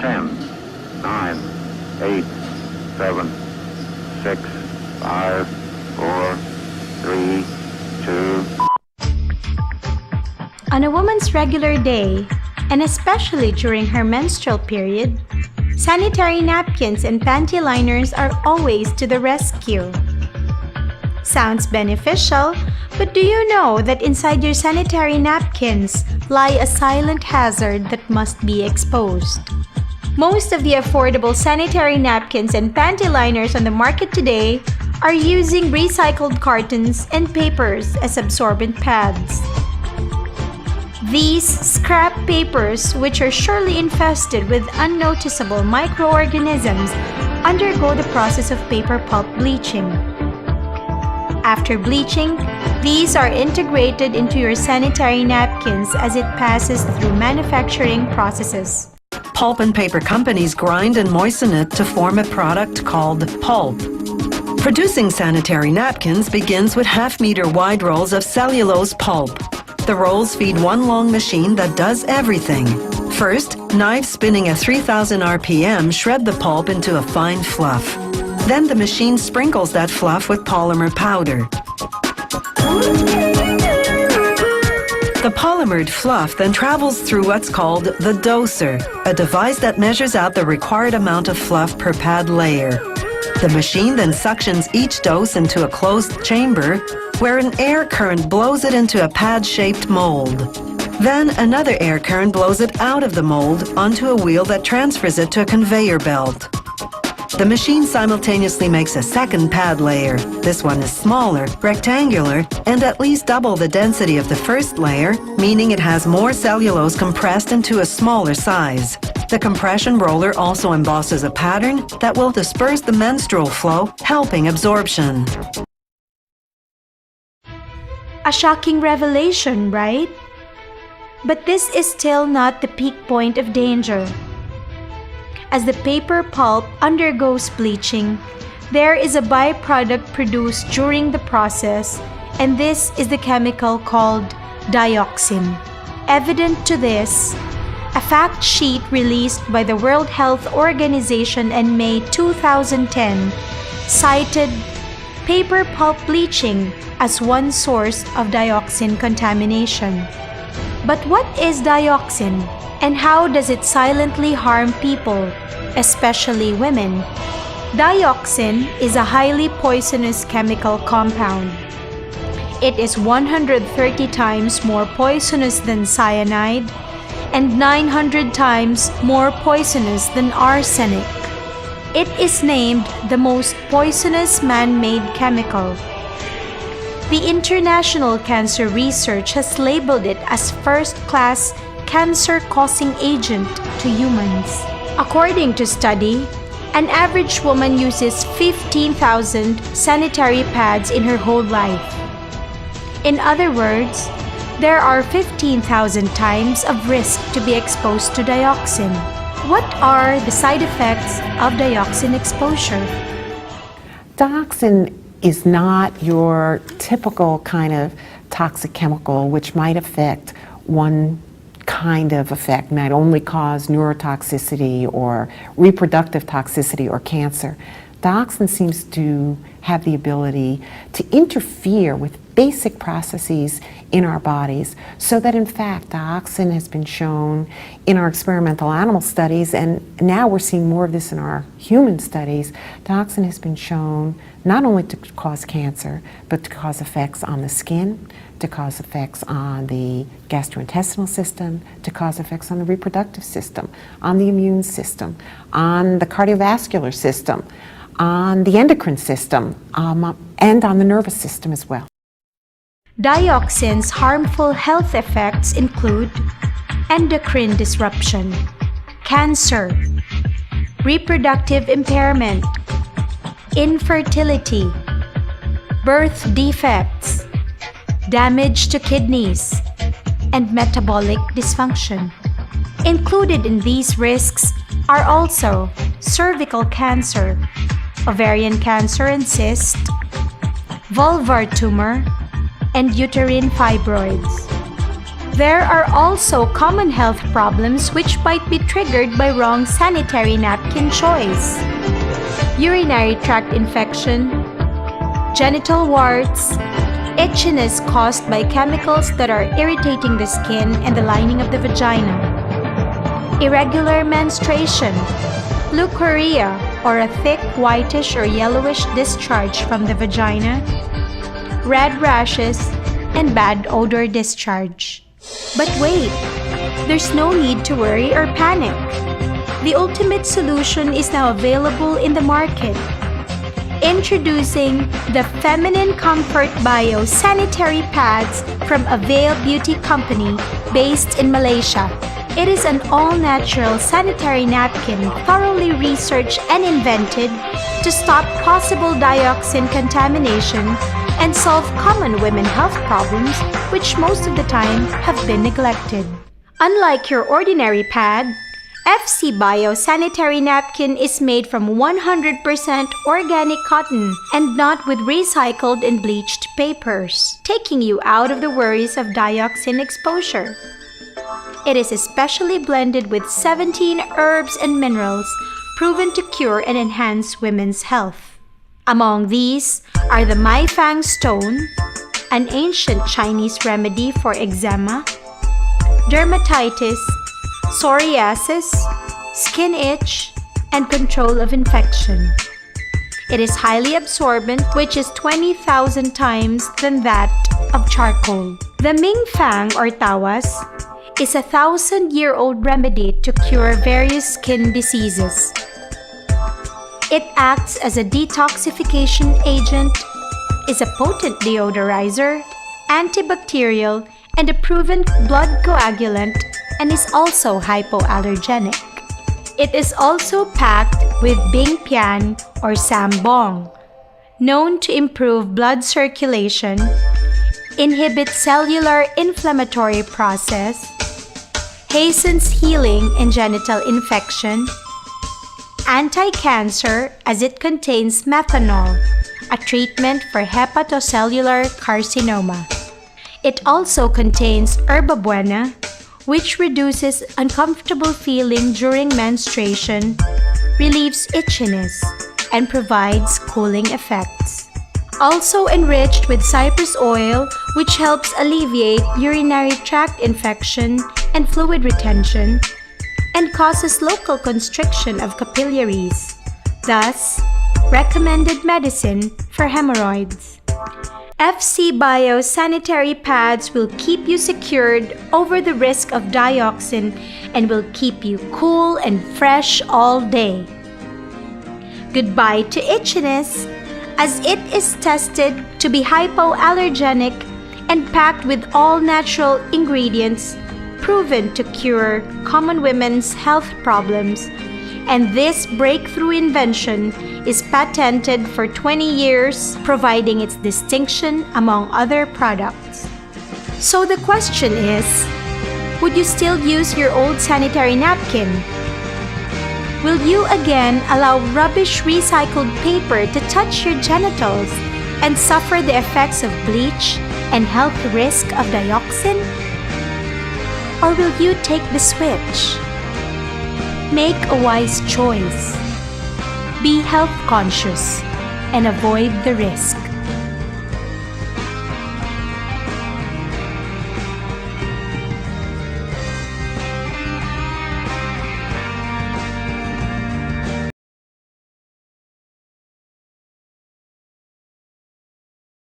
10, 9, 8, 7, 6, 5, 4, 3, 2. On a woman's regular day, and especially during her menstrual period, sanitary napkins and panty liners are always to the rescue. Sounds beneficial, but do you know that inside your sanitary napkins lie a silent hazard that must be exposed? Most of the affordable sanitary napkins and panty liners on the market today are using recycled cartons and papers as absorbent pads. These scrap papers, which are surely infested with unnoticeable microorganisms, undergo the process of paper pulp bleaching. After bleaching, these are integrated into your sanitary napkins as it passes through manufacturing processes. Pulp and paper companies grind and moisten it to form a product called pulp. Producing sanitary napkins begins with half-meter wide rolls of cellulose pulp. The rolls feed one long machine that does everything. First, knives spinning at 3000 RPM shred the pulp into a fine fluff. Then the machine sprinkles that fluff with polymer powder. The polymered fluff then travels through what's called the doser, a device that measures out the required amount of fluff per pad layer. The machine then suctions each dose into a closed chamber, where an air current blows it into a pad-shaped mold. Then another air current blows it out of the mold onto a wheel that transfers it to a conveyor belt. The machine simultaneously makes a second pad layer. This one is smaller, rectangular, and at least double the density of the first layer, meaning it has more cellulose compressed into a smaller size. The compression roller also embosses a pattern that will disperse the menstrual flow, helping absorption. A shocking revelation, right? But this is still not the peak point of danger. As the paper pulp undergoes bleaching, there is a byproduct produced during the process, and this is the chemical called dioxin. Evident to this, a fact sheet released by the World Health Organization in May 2010 cited paper pulp bleaching as one source of dioxin contamination. But what is dioxin, and how does it silently harm people, especially women? Dioxin is a highly poisonous chemical compound. It is 130 times more poisonous than cyanide and 900 times more poisonous than arsenic. It is named the most poisonous man-made chemical. The International Cancer Research has labeled it as first-class cancer-causing agent to humans. According to study, an average woman uses 15,000 sanitary pads in her whole life. In other words, there are 15,000 times of risk to be exposed to dioxin. What are the side effects of dioxin exposure? Dioxin is not your typical kind of toxic chemical which might affect one kind of effect, might only cause neurotoxicity or reproductive toxicity or cancer. Dioxin seems to have the ability to interfere with basic processes in our bodies, so that in fact dioxin has been shown in our experimental animal studies, and now we're seeing more of this in our human studies. Dioxin has been shown not only to cause cancer, but to cause effects on the skin, to cause effects on the gastrointestinal system, to cause effects on the reproductive system, on the immune system, on the cardiovascular system, on the endocrine system, and on the nervous system as well. Dioxin's harmful health effects include endocrine disruption, cancer, reproductive impairment, infertility, birth defects, damage to kidneys, and metabolic dysfunction. Included in these risks are also cervical cancer, ovarian cancer and cyst, vulvar tumor, and uterine fibroids. There are also common health problems which might be triggered by wrong sanitary napkin choice. Urinary tract infection, genital warts, itchiness caused by chemicals that are irritating the skin and the lining of the vagina, irregular menstruation, leukorrhea, or a thick whitish or yellowish discharge from the vagina, red rashes, and bad odor discharge. But wait, there's no need to worry or panic. The ultimate solution is now available in the market. Introducing the Feminine Comfort Bio Sanitary Pads from Avail Beauty Company based in Malaysia. It is an all-natural sanitary napkin thoroughly researched and invented to stop possible dioxin contamination and solve common women health problems which most of the time have been neglected. Unlike your ordinary pad, FC Bio Sanitary Napkin is made from 100% organic cotton and not with recycled and bleached papers, taking you out of the worries of dioxin exposure. It is especially blended with 17 herbs and minerals proven to cure and enhance women's health. Among these are the Mai Fang stone, an ancient Chinese remedy for eczema, dermatitis, psoriasis, skin itch, and control of infection. It is highly absorbent, which is 20,000 times than that of charcoal. The Ming Fang or Tawas is a 1,000-year-old remedy to cure various skin diseases. It acts as a detoxification agent, is a potent deodorizer, antibacterial, and a proven blood coagulant, and is also hypoallergenic. It is also packed with Bing Pian or Sambong, known to improve blood circulation, inhibit cellular inflammatory process, hastens healing in genital infection, anti-cancer as it contains methanol, a treatment for hepatocellular carcinoma. It also contains Herba Buena, which reduces uncomfortable feeling during menstruation, relieves itchiness, and provides cooling effects. Also enriched with cypress oil, which helps alleviate urinary tract infection and fluid retention, and causes local constriction of capillaries, thus recommended medicine for hemorrhoids. FC Bio sanitary pads will keep you secured over the risk of dioxin and will keep you cool and fresh all day. Goodbye to itchiness, as it is tested to be hypoallergenic and packed with all-natural ingredients proven to cure common women's health problems. And this breakthrough invention is patented for 20 years, providing its distinction among other products. So the question is, would you still use your old sanitary napkin? Will you again allow rubbish recycled paper to touch your genitals and suffer the effects of bleach and health risk of dioxin? Or will you take the switch? Make a wise choice. Be health conscious and avoid the risk.